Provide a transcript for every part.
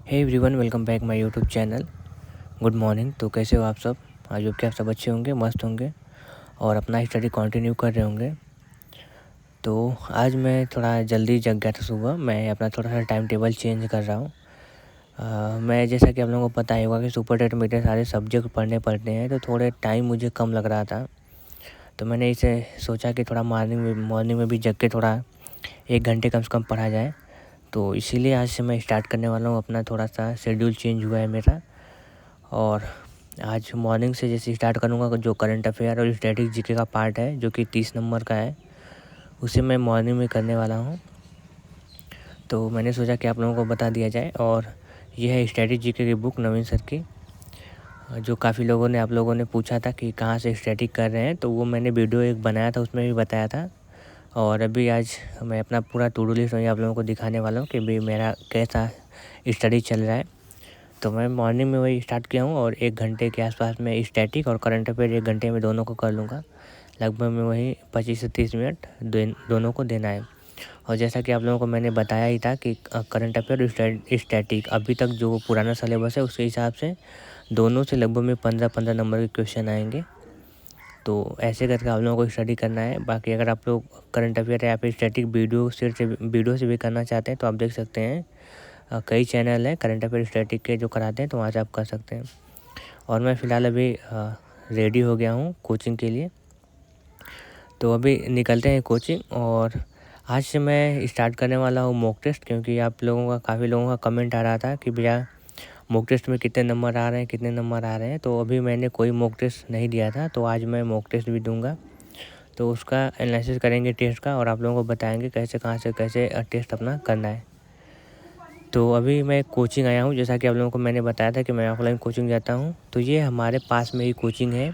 Hey everyone, welcome back my YouTube channel. Good morning. तो कैसे हो आप सब? आज होप कि आप सब अच्छे होंगे, मस्त होंगे और अपना स्टडी कंटिन्यू कर रहे होंगे। तो आज मैं थोड़ा जल्दी जग गया था सुबह। मैं अपना थोड़ा सा टाइम टेबल चेंज कर रहा हूँ। मैं जैसा कि आप लोगों को पता ही होगा कि सुपर टेट में इतने सारे सब्जेक्ट पढ़ने पड़ते हैं, तो थोड़े टाइम मुझे कम लग रहा था। तो मैंने इसे सोचा कि थोड़ा मॉर्निंग में भी जग के थोड़ा 1 घंटे कम से कम पढ़ा जाए। तो इसीलिए आज से मैं स्टार्ट करने वाला हूँ। अपना थोड़ा सा शेड्यूल चेंज हुआ है मेरा, और आज मॉर्निंग से जैसे स्टार्ट करूँगा। जो करंट अफेयर और स्टैटिक जीके का पार्ट है, जो कि 30 नंबर का है, उसे मैं मॉर्निंग में करने वाला हूँ। तो मैंने सोचा कि आप लोगों को बता दिया जाए। और यह है स्टैटिक जीके की बुक नवीन सर की, जो काफ़ी लोगों ने आप लोगों ने पूछा था कि कहाँ से स्टैटिक कर रहे हैं। तो वो मैंने वीडियो एक बनाया था, उसमें भी बताया था। और अभी आज मैं अपना पूरा टू डू लिस्ट वही आप लोगों को दिखाने वाला हूँ कि भाई मेरा कैसा स्टडी चल रहा है। तो मैं मॉर्निंग में वही स्टार्ट किया हूँ, और 1 घंटे के आसपास में स्टैटिक और करंट अफेयर 1 घंटे में दोनों को कर लूँगा। लगभग में वही 25 से 30 मिनट दोनों को देना है। और जैसा कि आप लोगों को मैंने बताया ही था कि करंट अफेयर और स्टैटिक अभी तक जो पुराना सिलेबस है उसके हिसाब से दोनों से लगभग में 15-15 नंबर के क्वेश्चन आएंगे। तो ऐसे करके आप लोगों को स्टडी करना है। बाकी अगर आप लोग करंट अफेयर या फिर स्टैटिक वीडियो से भी करना चाहते हैं तो आप देख सकते हैं। कई चैनल हैं करंट अफेयर स्टैटिक के जो कराते हैं, तो वहाँ से आप कर सकते हैं। और मैं फ़िलहाल अभी रेडी हो गया हूँ कोचिंग के लिए। तो अभी निकलते हैं कोचिंग। और आज से मैं स्टार्ट करने वाला हूँ मॉक टेस्ट, क्योंकि आप लोगों का काफ़ी लोगों का कमेंट आ रहा था कि भैया मॉक टेस्ट में कितने नंबर आ रहे हैं। तो अभी मैंने कोई मॉक टेस्ट नहीं दिया था, तो आज मैं मॉक टेस्ट भी दूंगा। तो उसका एनालिसिस करेंगे टेस्ट का, और आप लोगों को बताएंगे कैसे कहाँ से कैसे टेस्ट अपना करना है। तो अभी मैं कोचिंग आया हूँ। जैसा कि आप लोगों को मैंने बताया था कि मैं ऑफलाइन कोचिंग जाता हूँ। तो ये हमारे पास में ही कोचिंग है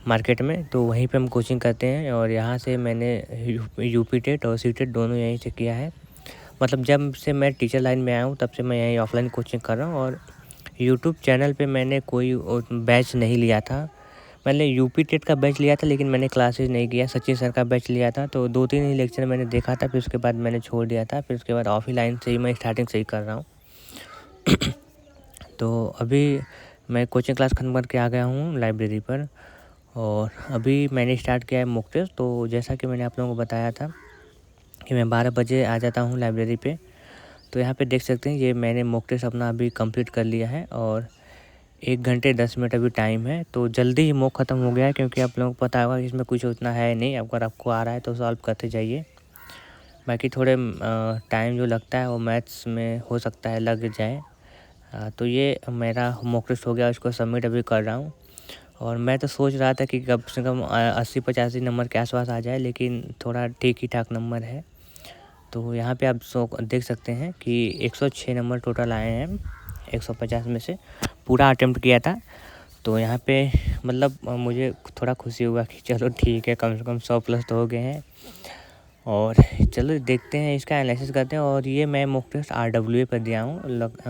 मार्केट में, तो वहीं पे हम कोचिंग करते हैं। और यहाँ से मैंने यूपी टेट और सी टेट दोनों यहीं से किया है। मतलब जब से मैं टीचर लाइन में आया हूँ तब से मैं यहीं ऑफलाइन कोचिंग कर रहा हूँ। और यूट्यूब चैनल पे मैंने कोई बैच नहीं लिया था। मैंने यूपी टेट का बैच लिया था, लेकिन मैंने क्लासेस नहीं किया। सचिन सर का बैच लिया था, तो 2-3 ही लेक्चर मैंने देखा था, फिर उसके बाद मैंने छोड़ दिया था। फिर उसके बाद ऑफलाइन से ही मैं स्टार्टिंग से ही कर रहा हूँ। तो अभी मैं कोचिंग क्लास खत्म करके आ गया हूँ लाइब्रेरी पर, और अभी मैंने स्टार्ट किया है मॉक टेस्ट। तो जैसा कि मैंने आप लोगों को बताया था कि मैं 12 बजे आ जाता हूँ लाइब्रेरी पे। तो यहाँ पे देख सकते हैं ये मैंने मॉक टेस्ट अपना अभी कंप्लीट कर लिया है, और 1 घंटे 10 मिनट अभी टाइम है। तो जल्दी ही मॉक ख़त्म हो गया है, क्योंकि आप लोगों को पता होगा कि इसमें कुछ उतना है नहीं। अगर आपको आ रहा है तो सॉल्व करते जाइए। बाकी थोड़े टाइम जो लगता है वो मैथ्स में हो सकता है लग जाए। तो ये मेरा मॉक टेस्ट हो गया, उसको सबमिट अभी कर रहा हूँ। और मैं तो सोच रहा था कि कम से कम 80-85 नंबर के आसपास आ जाए, लेकिन थोड़ा ठीक ही ठाक नंबर है। तो यहाँ पे आप देख सकते हैं कि 106 नंबर टोटल आए हैं 150 में से। पूरा अटेम्प्ट किया था। तो यहाँ पे मतलब मुझे थोड़ा खुशी हुआ कि चलो ठीक है, कम से कम 100 प्लस तो हो गए हैं। और चलो देखते हैं, इसका एनालिसिस करते हैं। और ये मैं मॉक टेस्ट RWA पर दिया हूँ।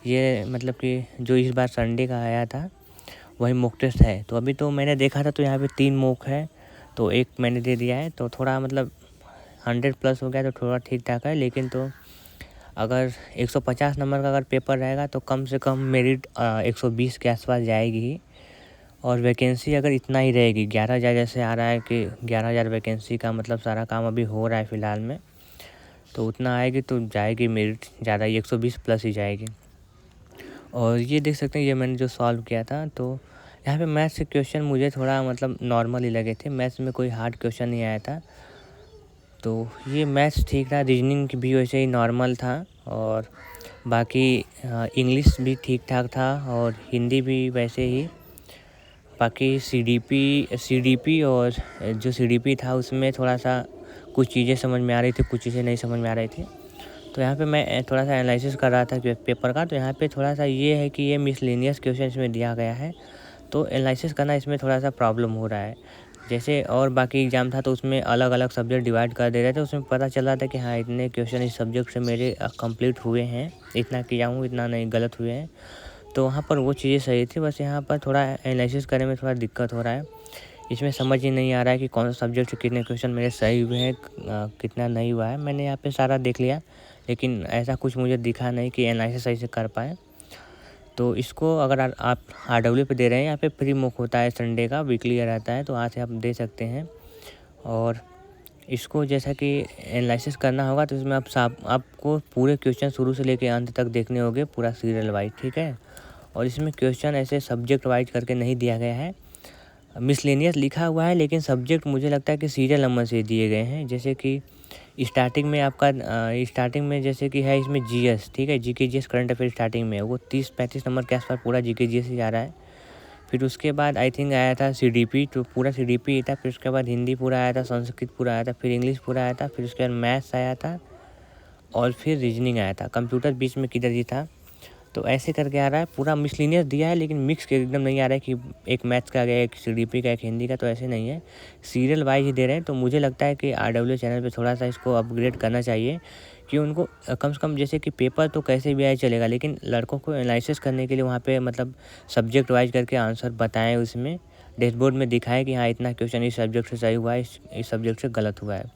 ये मतलब कि जो इस बार संडे का आया था वही मॉक टेस्ट है। तो अभी तो मैंने देखा था, तो यहाँ पे 3 मॉक है, तो एक मैंने दे दिया है। तो थोड़ा मतलब 100 प्लस हो गया, तो थोड़ा ठीक ठाक है। लेकिन तो अगर 150 नंबर का अगर पेपर रहेगा तो कम से कम मेरिट 120 के आसपास जाएगी ही। और वैकेंसी अगर इतना ही रहेगी, 11,000 जैसे आ रहा है कि 11,000 वैकेंसी का मतलब सारा काम अभी हो रहा है फ़िलहाल में, तो उतना आएगी तो जाएगी मेरिट ज़्यादा ही, 120 प्लस ही जाएगी। और ये देख सकते हैं, ये मैंने जो सॉल्व किया था, तो यहाँ पे मैथ्स के क्वेश्चन मुझे थोड़ा मतलब नॉर्मल ही लगे थे। मैथ्स में कोई हार्ड क्वेश्चन नहीं आया था। तो ये मैथ्स ठीक रहा, रीजनिंग भी वैसे ही नॉर्मल था। और बाकी इंग्लिश भी ठीक ठाक था, और हिंदी भी वैसे ही। बाकी सीडीपी और जो सीडीपी था उसमें थोड़ा सा कुछ चीज़ें समझ में आ रही थी, कुछ चीज़ें नहीं समझ में आ रही थी। तो यहाँ पे मैं थोड़ा सा एनालिसिस कर रहा था पेपर का। तो यहाँ पे थोड़ा सा ये है कि ये मिसलेनियस क्वेश्चन इसमें दिया गया है, तो एनालिसिस करना इसमें थोड़ा सा प्रॉब्लम हो रहा है। जैसे और बाकी एग्ज़ाम था तो उसमें अलग अलग सब्जेक्ट डिवाइड कर दे रहे थे, उसमें पता चल रहा था कि हाँ इतने क्वेश्चन इस सब्जेक्ट से मेरे कंप्लीट हुए हैं, इतना किया हूँ, इतना नहीं गलत हुए हैं। तो वहाँ पर वो चीज़ें सही थी, बस यहाँ पर थोड़ा एनालिसिस करने में थोड़ा दिक्कत हो रहा है। इसमें समझ ही नहीं आ रहा है कि कौन सा सब्जेक्ट से कितने क्वेश्चन मेरे सही हुए हैं, कितना नहीं हुआ है। मैंने यहाँ पे सारा देख लिया, लेकिन ऐसा कुछ मुझे दिखा नहीं कि एनालिसिस सही से कर पाए। तो इसको अगर आप RW पे दे रहे हैं, यहाँ पे फ्री मुक होता है, संडे का वीकली रहता है, तो वहाँ से आप दे सकते हैं। और इसको जैसा कि एनालिसिस करना होगा तो इसमें आपको पूरे क्वेश्चन शुरू से लेकर अंत तक देखने होंगे, पूरा सीरियल वाइज, ठीक है। और इसमें क्वेश्चन ऐसे सब्जेक्ट वाइज करके नहीं दिया गया है, मिसलेनियस लिखा हुआ है, लेकिन सब्जेक्ट मुझे लगता है कि सीरियल नंबर से दिए गए हैं। जैसे कि स्टार्टिंग में जैसे कि है इसमें GS, ठीक है, GK GS current affair starting में वो 30-35 नंबर के आसपास पूरा GK GS ही आ रहा है। फिर उसके बाद आई थिंक आया था CDP, तो पूरा CDP ही था। फिर उसके बाद हिंदी पूरा आया था, संस्कृत पूरा आया था, फिर इंग्लिश पूरा आया था, फिर उसके बाद मैथ्स आया था और फिर रीजनिंग आया था। कंप्यूटर बीच में किधर ही था। तो ऐसे करके आ रहा है, पूरा मिसलिनियस दिया है, लेकिन मिक्स के एकदम नहीं आ रहा है कि एक मैथ्स का आ गया, एक CDP का, एक हिंदी का, तो ऐसे नहीं है, सीरियल वाइज ही दे रहे हैं। तो मुझे लगता है कि RW चैनल पे थोड़ा सा इसको अपग्रेड करना चाहिए कि उनको कम से कम, जैसे कि पेपर तो कैसे भी आए चलेगा, लेकिन लड़कों को एनालिसिस करने के लिए वहाँ पे मतलब सब्जेक्ट वाइज करके आंसर बताएं, उसमें डैशबोर्ड में दिखाएं कि हाँ इतना क्वेश्चन इस सब्जेक्ट से सही हुआ है, इस सब्जेक्ट से गलत हुआ है।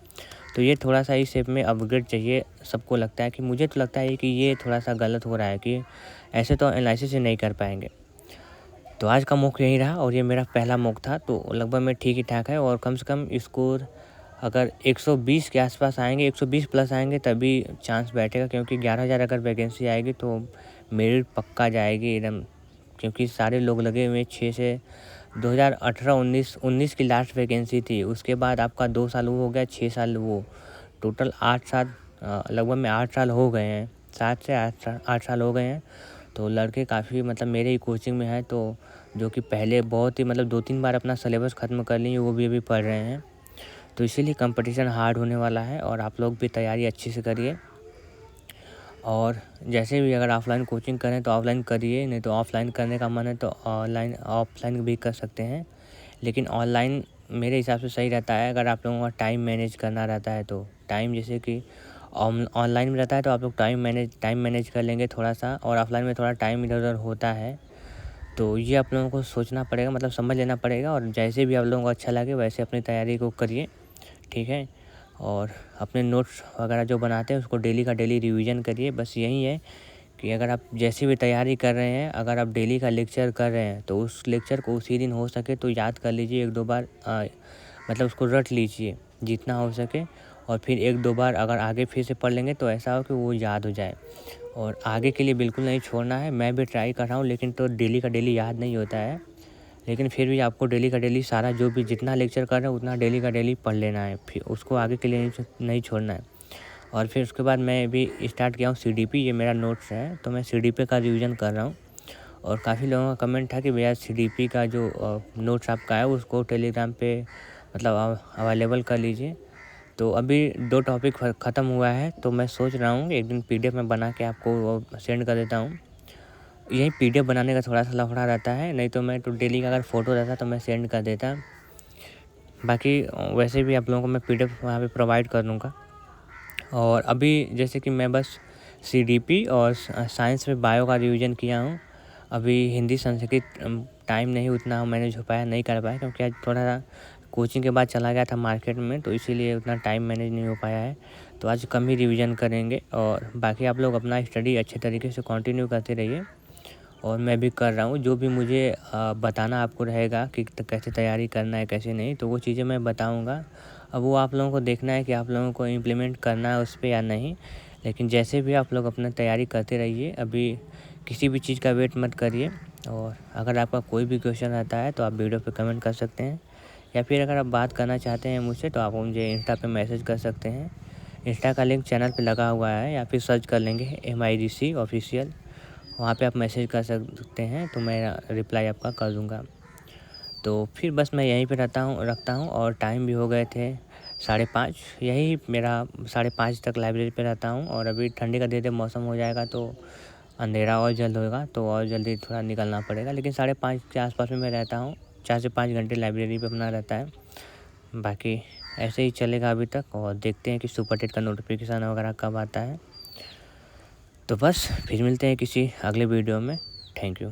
तो ये थोड़ा सा इस शेप में अपग्रेड चाहिए। सबको लगता है कि, मुझे तो लगता है कि ये थोड़ा सा गलत हो रहा है कि ऐसे तो एनालिसिस ही नहीं कर पाएंगे। तो आज का मॉक यही रहा और ये मेरा पहला मॉक था, तो लगभग में ठीक ही ठाक है। और कम से कम स्कोर अगर 120 के आसपास आएंगे, 120 प्लस आएंगे तभी चांस बैठेगा, क्योंकि 11,000 अगर वैकेंसी आएगी तो मेरिट पक्का जाएगी एकदम, क्योंकि सारे लोग लगे हुए 6 से 2018-19 की लास्ट वैकेंसी थी। उसके बाद आपका 2 साल वो हो गया, 6 साल वो, टोटल 8 साल, लगभग में 8 साल हो गए हैं, 7 से 8 साल हो गए हैं। तो लड़के काफ़ी मतलब मेरे ही कोचिंग में हैं, तो जो कि पहले बहुत ही मतलब 2-3 बार अपना सिलेबस ख़त्म कर लिए, वो भी अभी पढ़ रहे हैं। तो इसीलिए कंपटीशन हार्ड होने वाला है और आप लोग भी तैयारी अच्छे से करिए। और जैसे भी अगर ऑफ़लाइन कोचिंग करें तो ऑफ़लाइन करिए, नहीं तो ऑफ़लाइन करने का मन है तो ऑफ़लाइन भी कर सकते हैं। लेकिन ऑनलाइन मेरे हिसाब से सही रहता है, अगर आप लोगों का टाइम मैनेज करना रहता है तो। टाइम जैसे कि ऑनलाइन में रहता है तो आप लोग टाइम मैनेज कर लेंगे थोड़ा सा, और ऑफ़लाइन में थोड़ा टाइम इधर-उधर होता है। तो ये आप लोगों को सोचना पड़ेगा, मतलब समझ लेना पड़ेगा, और जैसे भी आप लोगों को अच्छा लगे वैसे अपनी तैयारी को करिए, ठीक है। और अपने नोट्स वगैरह जो बनाते हैं उसको डेली का डेली रिवीजन करिए। बस यही है कि अगर आप जैसी भी तैयारी कर रहे हैं, अगर आप डेली का लेक्चर कर रहे हैं तो उस लेक्चर को उसी दिन हो सके तो याद कर लीजिए 1-2 बार, मतलब उसको रट लीजिए जितना हो सके, और फिर 1-2 बार अगर आगे फिर से पढ़ लेंगे तो ऐसा हो कि वो याद हो जाए। और आगे के लिए बिल्कुल नहीं छोड़ना है। मैं भी ट्राई कर रहा हूँ, लेकिन तो डेली का डेली याद नहीं होता है, लेकिन फिर भी आपको डेली का डेली सारा जो भी जितना लेक्चर कर रहे हैं उतना डेली का डेली पढ़ लेना है, फिर उसको आगे के लिए नहीं छोड़ना है। और फिर उसके बाद मैं भी स्टार्ट किया हूँ CDP, ये मेरा नोट्स है, तो मैं CDP का रिवीजन कर रहा हूँ। और काफ़ी लोगों का कमेंट था कि भैया CDP का जो नोट्स आपका है उसको टेलीग्राम पे मतलब अवेलेबल कर लीजिए। तो अभी 2 टॉपिक ख़त्म हुआ है, तो मैं सोच रहा हूँ एक दिन PDF में बना के आपको वो सेंड कर देता हूँ। यही PDF बनाने का थोड़ा सा लफड़ा रहता है, नहीं तो मैं तो डेली का अगर फ़ोटो रहता तो मैं सेंड कर देता। बाकी वैसे भी आप लोगों को मैं PDF वहाँ पे प्रोवाइड कर दूँगा। और अभी जैसे कि मैं बस CDP और साइंस में बायो का रिवीजन किया हूँ। अभी हिंदी संस्कृत टाइम नहीं उतना मैनेज हो पाया, नहीं कर पाया, क्योंकि आज थोड़ा सा कोचिंग के बाद चला गया था मार्केट में, तो इसीलिए उतना टाइम मैनेज नहीं हो पाया है। तो आज कम ही रिवीजन करेंगे, और बाकी आप लोग अपना स्टडी अच्छे तरीके से कंटिन्यू करते रहिए। और मैं भी कर रहा हूँ, जो भी मुझे बताना आपको रहेगा कि कैसे तैयारी करना है कैसे नहीं, तो वो चीज़ें मैं बताऊँगा। अब वो आप लोगों को देखना है कि आप लोगों को इम्प्लीमेंट करना है उस पे या नहीं। लेकिन जैसे भी आप लोग अपना तैयारी करते रहिए, अभी किसी भी चीज़ का वेट मत करिए। और अगर आपका कोई भी क्वेश्चन रहता है तो आप वीडियो पे कमेंट कर सकते हैं, या फिर अगर आप बात करना चाहते हैं मुझसे तो आप मुझे इंस्टा पे मैसेज कर सकते हैं। इंस्टा का लिंक चैनल पे लगा हुआ है, या फिर सर्च कर लेंगे MIDC ऑफिशियल, वहाँ पे आप मैसेज कर सकते हैं, तो मैं रिप्लाई आपका कर दूँगा। तो फिर बस मैं यहीं पे रखता हूँ, और टाइम भी हो गए थे 5:30, यही मेरा 5:30 तक लाइब्रेरी पे रहता हूँ। और अभी ठंडी का धीरे-धीरे मौसम हो जाएगा तो अंधेरा और जल्द होगा, तो और जल्दी थोड़ा निकलना पड़ेगा, लेकिन 5:30 के आसपास में मैं रहता हूँ। 4 से 5 घंटे लाइब्रेरी पे अपना रहता है। बाकी ऐसे ही चलेगा अभी तक, और देखते हैं कि सुपर टेट का नोटिफिकेशन वगैरह कब आता है। तो बस फिर मिलते हैं किसी अगले वीडियो में। Thank you.